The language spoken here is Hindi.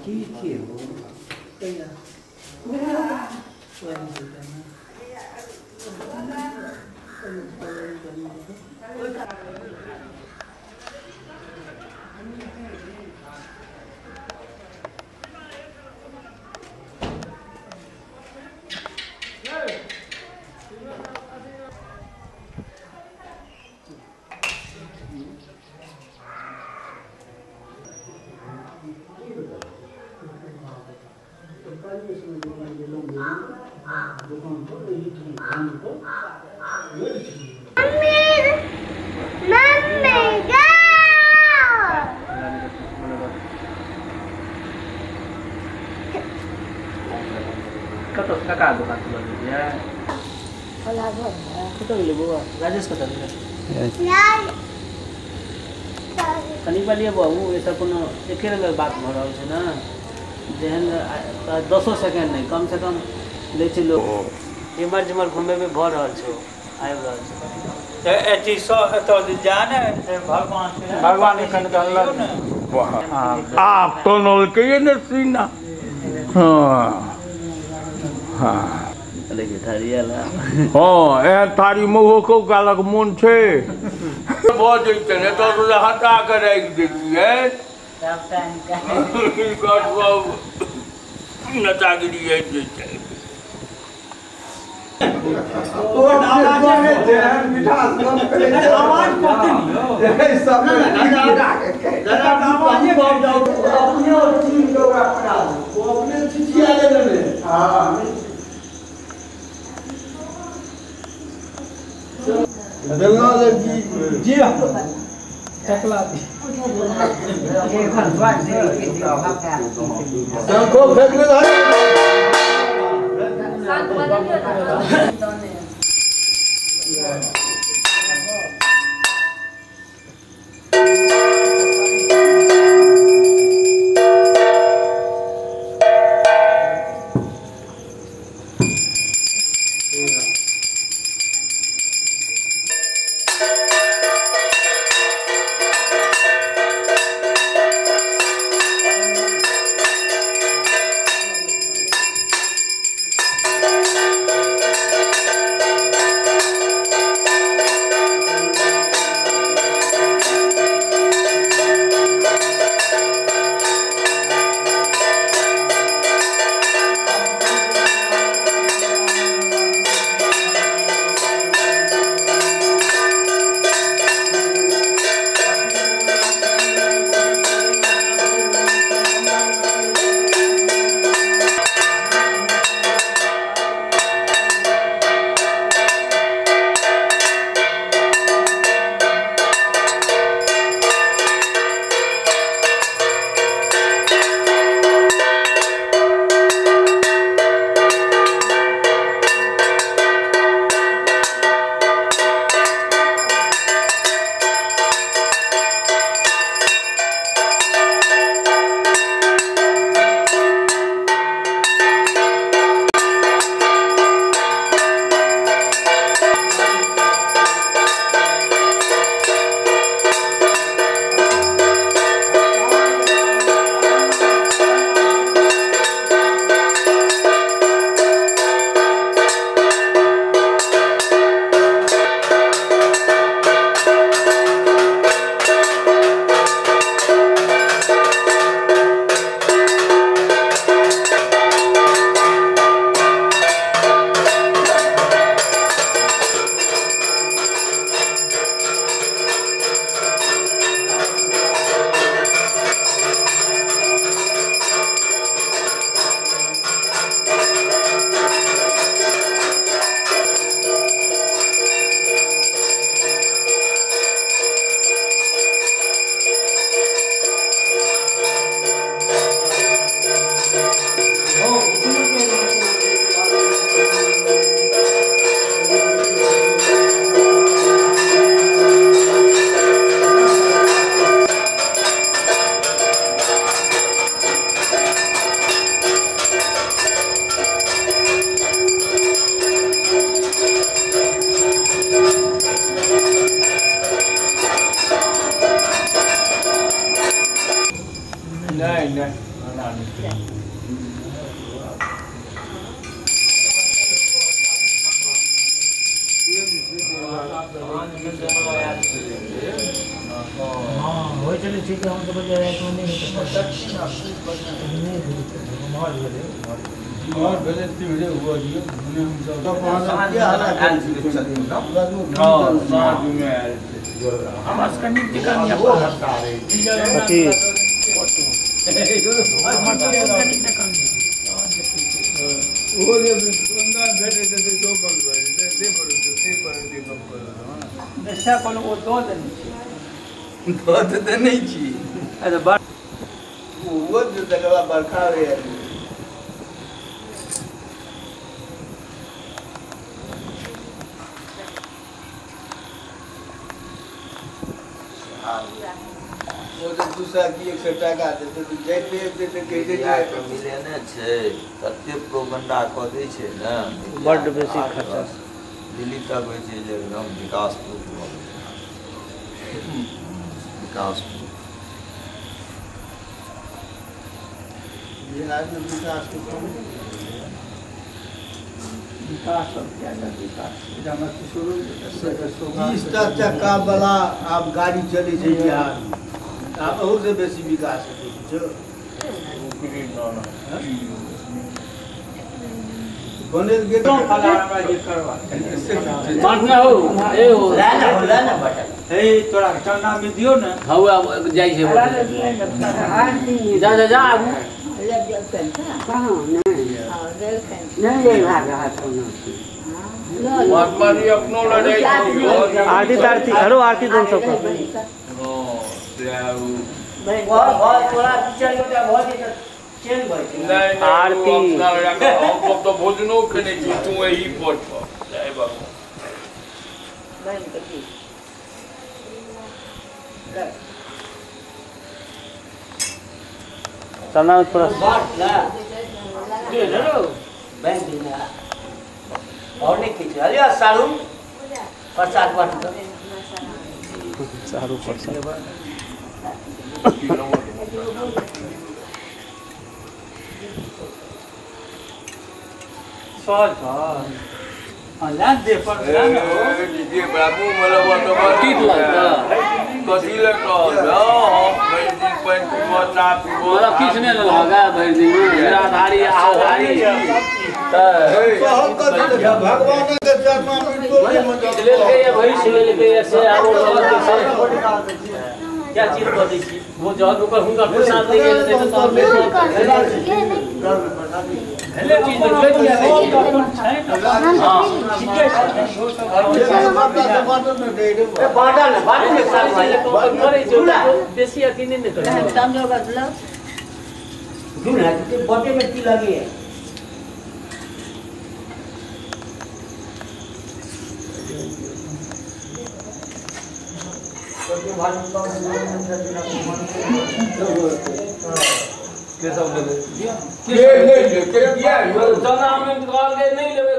Chi thiểu đây là कतो कहाँ दुकान खोल्नु यहाँ कतो ले बुआ राजेश कतो नेपाली अब ऊ यता कुन एकै रंग बात भ रहल छै न जेहन 10 सेकेंड नहीं कम से कम ले चलो इमर जिमर घूमे में भ रहल छै आइब रहल छै एती सो तो जाने भगवान एखन कहलक आप तो नलके न सीना हाँ देखिए थारी आला हाँ ए थारी मोह को गालक मन छे बहुत जैते ने तो हटा के रख देती है सब टाइम का गॉड वो नतागिरी है जैते तो आवाज में मिठास कम करे आवाज करते नहीं सब जरा आवाज ये बहुत जाओ अपने और चीज को अपना वो अपने चिट्ठी आ ले हां दंगा लगी जी चकला ये भगवान से सबको फेंक दे शांत बदलियो हो चले ठीक है हम तो बजा रहे हैं नहीं और पहले वीडियो हुआ जी हमने हम सब तो पांच के हाल है हां साथ में आए हम असकनी दिखानी वो हटा रहे वो ये बंदा बैठे थे दो बंद हुए थे से पर नशा को वो दो दिन तो नहीं छी अरे बात वो जो तगड़ा बरखा है वो तो दूसरा की 100 টাকা देते तो जैसे देते कह जाए तो मिले ने छै कते प्रोगंडा क दै छै ने बड बेसी खर्चा दिल्ली तक होइ छै जे एकदम विकास विकास बिहार में विकास क्या विकास जमा शुरू 20 चक्का वाला आप गाड़ी चले छै बिहार में आप और से बेसी विकास है जो बनेल के तो फला हमरा ये करवा मानना हो ए हो लाना बटा ए तोरा चन्ना में दियो ना हवा जाई छै जा जा जा आगू कहां नहीं भाग रहा था वर्तमानी अपनो लड़ाई आरती तारती हेलो आरती दम सब बहुत थोड़ा किचन में बहुत चेंज भाई आरती हम तो भोजनो खने छी तू यही पोट जय बाबू चना थोड़ा बात ला ये लो बैंक दिना और नहीं किछ अरे सारू प्रसाद बांट दो सारू प्रसाद सॉरी अल्लाह दे पर ना हो ये बाबू मला तो ठीक लगता कथी लगता भाई दिन पन को ना पीबो मतलब किसने लगा भाई दिन मेरा धारी आधारी भगवान के चरणों में तो ले के ये भाई से ले के ऐसे आरो से क्या चीज कर दी थी वो जहां ऊपर उनका प्रसाद ले गए थे तो पहले चीज ले दिया बाटा ना बाटा के साथ करे जो बेसी यकीन नहीं करे काम जो कर लो दूर है कि बटे में की लगी है के नहीं के दिया जना में निकाल के नहीं लेवे